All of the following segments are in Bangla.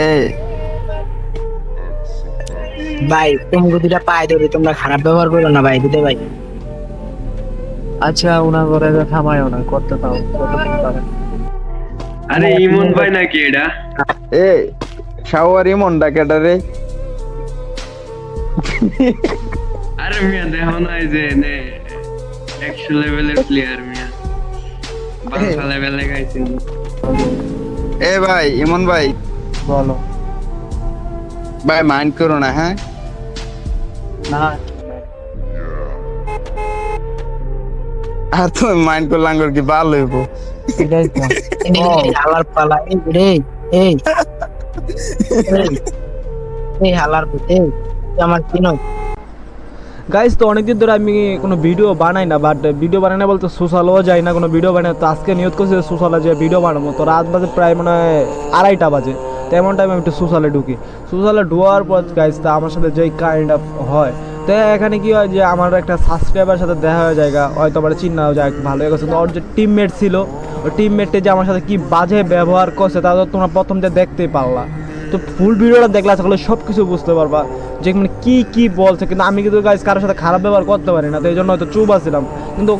এই ভাই তুমি দুটা পায়ে ধরে তোমরা খারাপ ব্যবহার করো না ভাই দিতে ভাই। আচ্ছা উনা করে থামায় না করতে দাও যতক্ষণ পারে। আরে ইমন ভাই নাকি এটা? এই শাওয়ার ইমন ডাকেটা রে। আরে মিয়া দেখো না এই যে নে 100 লেভেলের প্লেয়ার মিয়া, বাংলা লেভেলে গাইছেন। এ ভাই ইমন ভাই, বলো। ভাই মাইন্ড করো না, হ্যাঁ? না আর তুমি মাইন্ড করলে আঙ্গুর কি ভালো হইব? এটাই তো। হালার পালা এই রে, এই এই হালার পুতে আমার কিনো। গাইস তো অনেকদিন ধরে আমি কোনো ভিডিও বানাই না, বাট ভিডিও বানাই না বলতে সোশ্যালও যাই না কোনো ভিডিও বানাই। তো আজকে নিয়ত করছি সোশ্যালে যে ভিডিও বানাবো। তো রাত বাজে প্রায় মনে হয় 2:30 বাজে। তো এমন টাইমে আমি একটু সোশ্যালে ঢুকি। সোশ্যালে ঢোয়ার পর গাইস তা আমার সাথে যেই কাইন্ড অফ হয়, তো এখানে কি হয় যে আমার একটা সাবস্ক্রাইবার সাথে দেখা হয়ে যায়, হয়তো আমার চিন্তা হয়ে যায় ভালো হয়ে গেছে। তো ওর যে টিমমেট ছিল, ওই টিমমেটে যে আমার সাথে কি বাজে ব্যবহার করছে তা তো তোমরা প্রথম যে দেখতেই পারলা। তো ফুল ভিডিওটা দেখলে আসলে সব কিছু বুঝতে পারবা যে মানে কি বলছে। কিন্তু আমি কিন্তু গাইস কারোর সাথে খারাপ ব্যবহার করতে পারি না, তো এই জন্য হয়তো চুপ আছিলাম। কিন্তু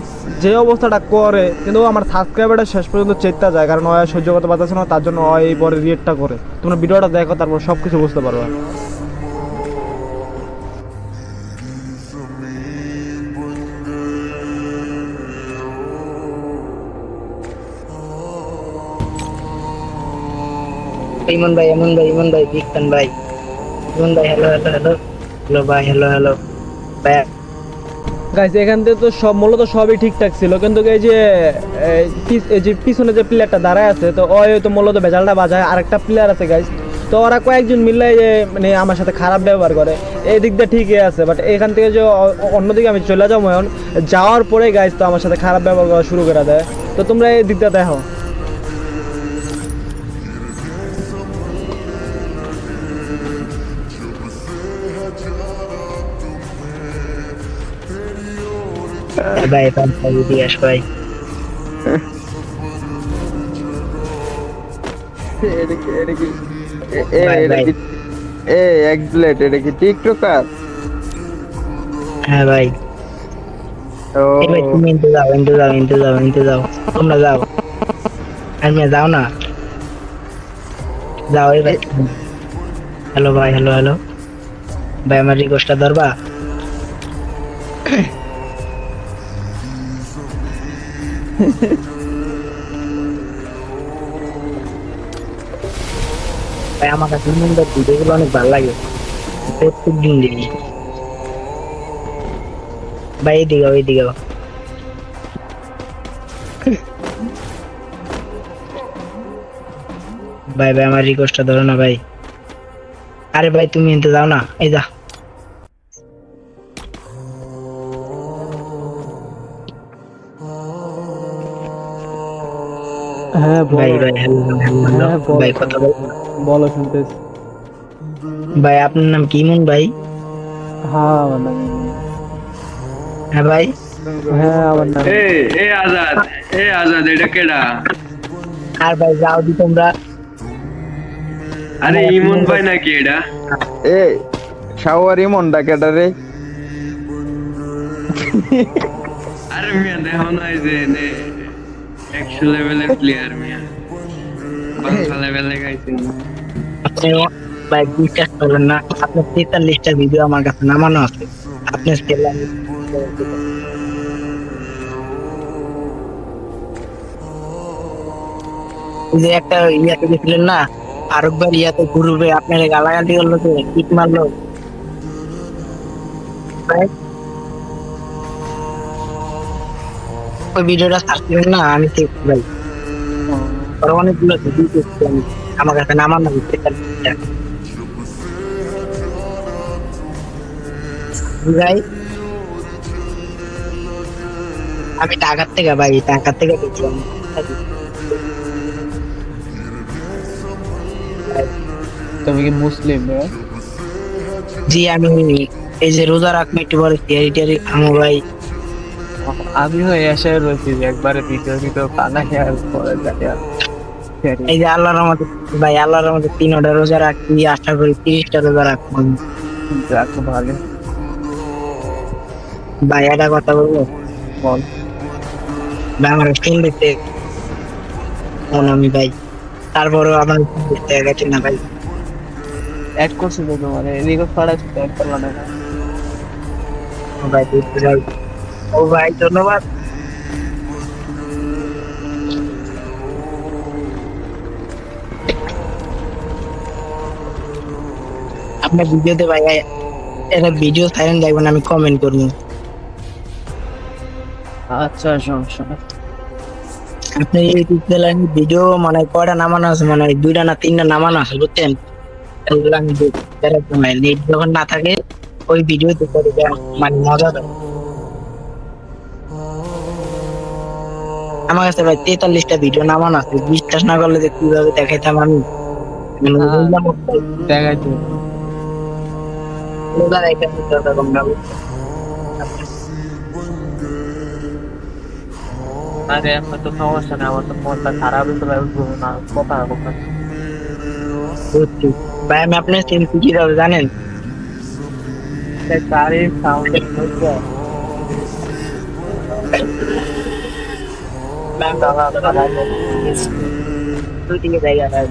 যে অবস্থাটা করে, কিন্তু আমার সাবস্ক্রাইবারটা শেষ পর্যন্ত চেতা যায়, কারণ ও সহ্য করতে পারতেছে না, তার জন্য ও এই পরে রিয়েক্টটা করে। তোমরা ভিডিওটা দেখো, তারপর সব কিছু বুঝতে পারবা। ইমন ভাই, ইমন ভাই, ইমন ভাই, বিক্তান ভাই, ইমন ভাই, হ্যালো হ্যালো হ্যালো হ্যালো ভাই, হ্যালো হ্যালো ভাই। গাইস এখান থেকে তো সব মূলত সবই ঠিকঠাক ছিল, কিন্তু এই যে এই যে পিছনে যে প্লেয়ারটা দাঁড়ায় আছে, তো ওই তো মূলত ভেজালটা বাজায়। আরেকটা প্লেয়ার আছে গাইস, তো ওরা কয়েকজন মিলে যে মানে আমার সাথে খারাপ ব্যবহার করে। এই দিক দিয়ে ঠিকই আছে, বাট এখান থেকে যে অন্যদিকে আমি চলে যাবো এখন, যাওয়ার পরে গাইস তো আমার সাথে খারাপ ব্যবহার করা শুরু করে দেয়। তো তোমরা এই দিকটা দেখো। ভাই ভাই দিয়াস ভাই, এটা কি এটা কি ভাই, এটা ভাই। কি এক্সলেট, এটা কি টিকটকার? হ্যাঁ ভাই। ও এই ভাই তুমি ইনতে যাও, ইনতে যাও, ইনতে যাও, ইনতে যাও, তোমরা যাও, আমি যাও না, যাও এই ভাই। হ্যালো ভাই, হ্যালো হ্যালো ভাই, আমার রিকোয়েস্টটা ধরবা? ভাই আমার কাছে ইমনদের ভিডিওগুলো অনেক ভালো লাগে, প্রত্যেক দিন দেখি ভাই। এইদিকে এইদিকে ভাই, ভাই আমার রিকোয়েস্টটা ধরো না ভাই। আরে ভাই তুমি এনতে যাও না, এই যা। হ্যাঁ ভাই ভাই, হ্যালো হ্যালো হ্যাঁ বলো, ভাই, কথা বল বলো শুনতেছি। ভাই। আপনার নাম কি ইমন ভাই? হ্যাঁ আমার নাম, হ্যাঁ ভাই। হ্যাঁ আমার নাম। এ এ আজাদ, এ আজাদ এটা কেডা? আর ভাই যাও দি তোমরা। আরে ইমন ভাই নাকি এটা? এই শাওয়ার ইমন ডাকেটা রে। আরে মিয়া দেখো না এই যে নে 100 লেভেলের প্লেয়ার মিয়া, বাংলা লেভেলে গাইছেন। আপনি ভাই বিশ্বাস করবেন না, আপনার 43টা ভিডিও আমার কাছে নামানো আছে। আপনি যে একটা ইয়াতে গেছিলেন না, আরেকবার ইয়াতে গ্রুপে আপনার গালাগালি করলো, তো কিক মারলো ভাই। ওই ভিডিওটা সার্চ করেন না, আমি দেখছি ভাই। আর অনেকগুলো ভিডিও দেখছি আমি, আমার কাছে নামানো আছে 43টা ভাই। আমি টাকার থেকে ভাই, টাকার থেকে দেখছিলাম। তুমি কি মুসলিম? জি আমি এই যে রোজা রাখবো একটু পরে, টিয়ারি টিয়ারি খামো ভাই। আমিও এসে রয়েছি যে একবারে ভিডিও ভিডিও বানাই আর পরে যাই আর। এই যে আল্লাহর রহমতে ভাই, আল্লাহর রহমতে 3টা রোজা রাখি, আশা করি 30টা রোজা রাখবো আমি। যাক ভালো। ভাই একটা কথা বলবো, বল। ভাই আমার ফোন দিতে আমি ভাই, তারপরেও আমার ফোন দিতে গেছে না ভাই। অ্যাড করছি তো তোমার এদিকে ফাড়াচ্ছি অ্যাড করলাম না। ও ভাই দিতে ভাই, ও ভাই ধন্যবাদ। আপনার ভিডিওতে ভাই এটা ভিডিও সাইলেন্ট দেখবেন, আমি কমেন্ট করবো। আচ্ছা সমস্যা নেই। আপনি ইউটিউব চ্যানেলে ভিডিও মানে কয়টা নামানো আছে, মানে 2টা না 3টা নামানো আছে বুঝছেন, এগুলো আমি নেট যখন না থাকে ওই ভিডিওতে করে মানে মজা দেয়। আমার কাছে ভাই 43টা ভিডিও নামানো আছে, বিশ্বাস না করলে যে কিভাবে দেখাইতাম আমি। মানে দেখাইতে আরে আমার তো সমস্যা নেই, আমার তো মনটা খারাপ হয়ে চলে উঠবো না, কথা হবে না। বুঝছি। ভাই আমি আপনার চিনছি কিভাবে জানেন? গাড়ির সাউন্ড দুই দিকে জায়গা ভাই।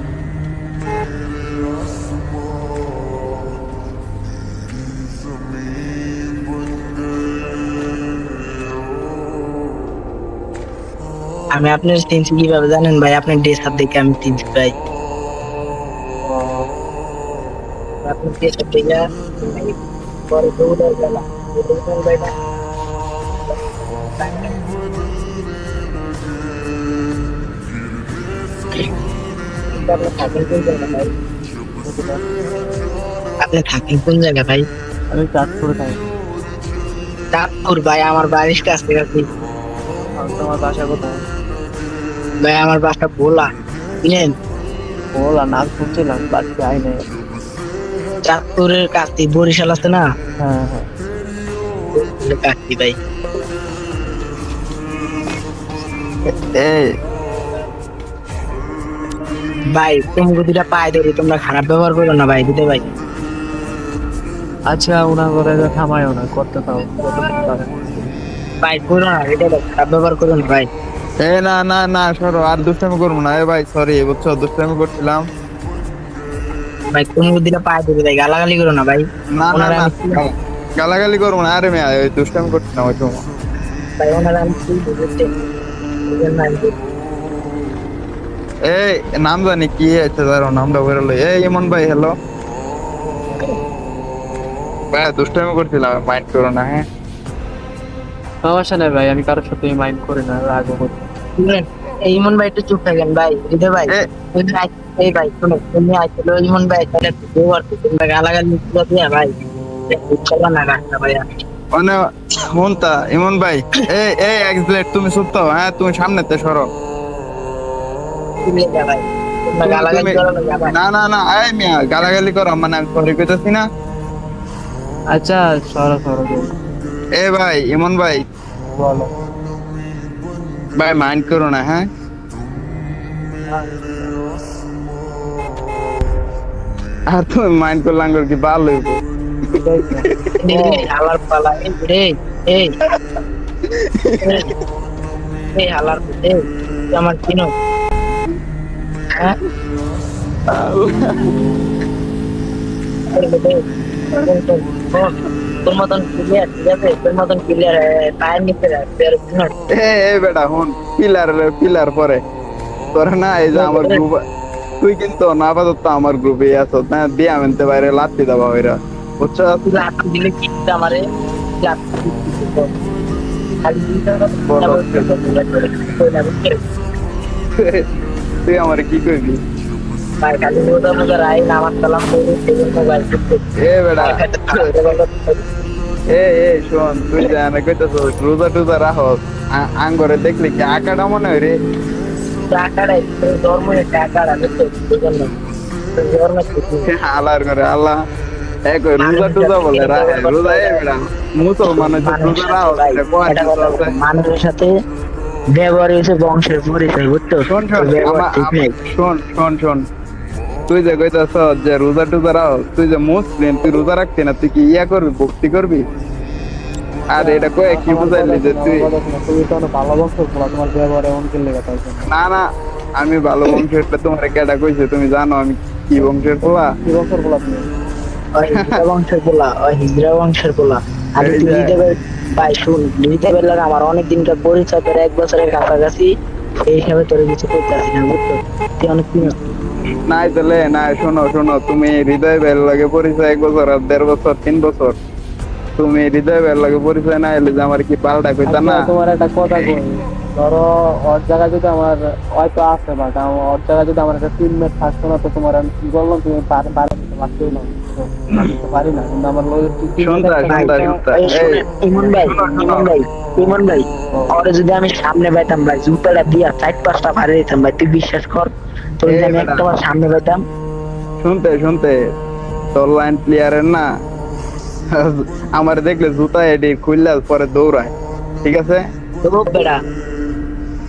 আমি আপনার চিনছি কিভাবে জানেন ভাই? আপনার ড্রেস হাত দেখে আমি চিনছি ভাই। আপনার ড্রেস হাত দেখে পরে দৌড়ার বেলা ভাই না। আপনি থাকেন কোন জায়গা ভাই? আপনি থাকেন কোন জায়গা ভাই? আমি চাঁদপুরে থাকি। চাঁদপুর ভাই, আমার বাড়ির কাছাকাছি। তোমার বাসা কোথায়? ভাই আমার বাসা ভোলা, বুঝলেন? বলা নাম শুনছিলাম বাট যাই নাই। চাঁদপুরের কাছে বরিশাল আছে না, হ্যাঁ হ্যাঁ। কাছি ভাই। এই ভাই তুমি দুটা পায়ে ধরি, তোমরা খারাপ ব্যবহার করো না ভাই, দিতে ভাই। আচ্ছা ওনা করে থামায়ও না, করতে পারো ভাই করো না, এটা খারাপ ব্যবহার করো না ভাই। এ না না না সরো, আর দুষ্টামি করবো না। এ ভাই সরি, বুঝছো দুষ্টামি করছিলাম। ভাই তুমি দুটা পায়ে ধরি ভাই, গালাগালি করো না ভাই। না না ওনারা না আমি- গালাগালি করবো না। আরে মেয়ে ওই দুষ্টামি করছিলাম ওই সময়। ভাই ওনারা আমি কি বুঝতে এই নাম জানি কি আছে, ধরো নামটা বেরোলো। এই ইমন ভাই, হ্যালো ভাই, দুষ্টামি করছিলাম, মাইন্ড করো না। হ্যাঁ সমস্যা নেই ভাই, আমি কারোর সাথে মাইন্ড করি না, রাগও করি না। এই ইমন ভাই একটু চুপ থাকেন ভাই, দিতে ভাই। এ তুমি এই ভাই শোনো, তুমি আসছিল ইমন ভাই তাহলে ব্যবহার করছো, তোমরা গালাগালি করে দিয়া ভাই চলো না রাখতে ভাই। মানে শুনতা ইমন ভাই, এই এই এক্সলেট তুমি চুপ তো। হ্যাঁ তুমি সামনেতে সরো। তুমি যা ভাই, তোমরা গালাগালি তুমি- করো না ভাই। না না না, এই মিয়া গালাগালি করো মানে আমি সরি কইতেছি না। আচ্ছা সরো সরো এ ভাই ইমন ভাই, বলো। ভাই মাইন্ড করো না। হ্যাঁ আর তুমি মাইন্ড করলাম কি ভালো হইব। এই হালার পালা, এই এই এই এই হালার এই তুই আমার চিনো? হ্যাঁ তোর মতন ক্লিয়ার, ঠিক আছে? তোর মতন ক্লিয়ার পায়ের নিচে চিনো? এই বেটা হুন, পিলার পিলার পরে তোরা না, এই যে আমার গ্রুপ, তুই কিন্তু না আপাতত আমার গ্রুপে আছো না, দিয়া মেনতে বাইরে লাত্তি দেবা ওইরা, বুঝছো? তুই লাত দিলে কি আমারে লাত খালি তুই আমার কি করবি? ভাই খালি মোটা মোটা রাই নামাজ সালাম করে সেই মোবাইল করতে এ বেটা এ শোন, তুই জানা কইতেছ রোজা টুজা রাখস, আঙ্গরে দেখলি কি আকাটা মনে হয় রে? টাকাটাই ধর্ম টাকাটা বুঝতে ধর্ম আল্লাহর করে আল্লাহ এক রোজা টুজা বলে রাখে রোজা। এ বেটা মুসলমান রোজা রাখস, মানুষের সাথে ব্যবহার হচ্ছে বংশের পরিচয়, বুঝছো? শোন তোর ব্যবহার ঠিক নেই। শোন তুই যে কইতাছ যে রোজা টুজা রাও, তুই যে মুসলিম, তুই রোজা রাখতি না, তুই কি ইয়া করবি, ভক্তি করবি? আর এটা কয়ে কি বুঝাইলি যে তুই তুমি তো অনেক ভালো বংশ, তোমার ব্যবহার এমন করলে কথা হচ্ছে না আমি ভালো বংশের, তোমার কেডা কইছে? তুমি জানো আমি কি বংশের পোলা? কি বংশের বলা তুমি? ওই হিজড়া বংশের পোলা, ওই হিজড়া বংশের পোলা। আর এই তুই যে- হৃদয়ের ভাই শুন, হৃদয়ের লাগে আমার অনেক দিনকার পরিচয়, তোর 1 বছরের কাছাকাছি, এই হিসাবে তোর কিছু করতে আসি না, বুঝছো? তুই অনেক চিনিস। নাই তাহলে না, শোনো তুমি হৃদয় ভাইয়ের লাগে পরিচয় 1 বছর আর 1.5 বছর 3 বছর, তুমি হৃদয় ভাইয়ের লাগে পরিচয় না এলে যে আমার কি পাল্টা কইতা না? তোমার একটা কথা কই, ধরো ওর জায়গায় যদি আমার হয়তো আছে, বাট ওর জায়গায় যদি আমার একটা টিমমেট থাকতো না, তো তোমার আমি কি বললাম, তুমি পারি লাগতেই না, পারি না, কিন্তু আমার শুনতা এই শুনে, ইমন ভাই, শোনো। ইমন ভাই, ওরে যদি আমি সামনে পাইতাম ভাই, জুতাটা দিয়া 4-5টা ফাড়ে দিতাম ভাই, তুই বিশ্বাস কর। তোর যদি আমি এই একটা বার সামনে পাইতাম, শুনতে তোর লাইন প্লেয়ারের না আমার দেখলে জুতা এডি খুললে পরে দৌড়ায়, ঠিক আছে? তো বেড়া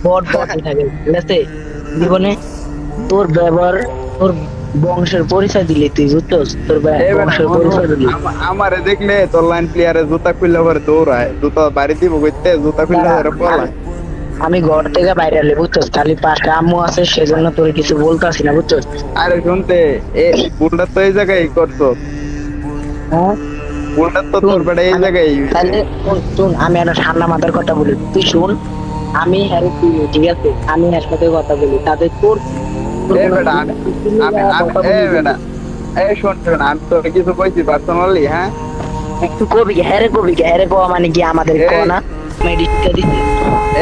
বট থাকে, ঠিক আছে? জীবনে তোর ব্যবহার, তোর বংশের পরিচয় দিলি তুই, বুঝছস? তোর এই বেটা, বংশের পরিচয় দিলি। আমারে দেখলে তোর লাইন প্লেয়ারে জুতা খুললে পরে দৌড়ায়, জুতা বাড়ি দিব কইতে, জুতা খুললে পরে পলায়। আমি ঘর থেকে বাইরে এলে, বুঝছস? খালি 5টা আম্মু আছে, সেজন্য তোর কিছু বলতাছি না, বুঝছস? আরে শুনতে, ভুলটা তো এই জায়গায় করছো, হ্যাঁ, ভুলটা তো তোর বেটা এই জায়গায়। তাহলে শুন, আমি একটা ঠান্ডা মাথার কথা বলি, তুই শুন। আমি হ্যাঁ ঠিক আছে, আমি এর সাথে কথা বলি, তাতে তোর এই বেটা শোন, আমি তোর কিছু কইছি পার্সোনালি, হ্যাঁ? একটু কবি হ্যাঁ রে কওয়া মানে কি আমাদের কওয়া না? মেডিসিনটা দিছি।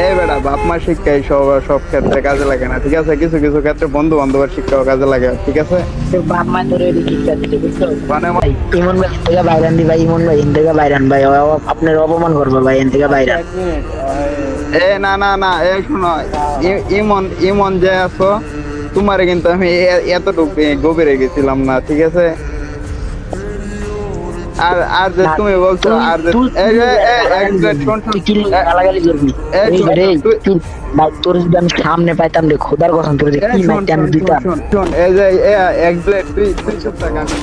এই বেটা, বাপ মা শিক্ষাই সব ক্ষেত্রে কাজে লাগে না, ঠিক আছে? কিছু কিছু ক্ষেত্রে বন্ধু বান্ধবের শিক্ষাও কাজে লাগে, ঠিক আছে? তোর বাপ মা তোর এদিকে শিক্ষা দিছে, বুঝছো? মানে ভাই ইমন ভাই এন থেকে বাইরান দি ভাই, ইমন ভাই এন থেকে বাইরান ভাই, আপনার অপমান করবো ভাই, এন থেকে বাইরান। না শোনো, ইমন যে আছো, তোমারে কিন্তু আমি এতটুকু গভীরে গেছিলাম না, ঠিক আছে? আর যে তুমি বলছো, আর যে গালাগালি করবি ভাই, তোর যদি আমি সামনে পাইতাম রে, খোদার কসম তোর যে কি মাইতে আমি দিতাম। শোন, এই যে এক প্লেট তুই চুপ থাক, আমি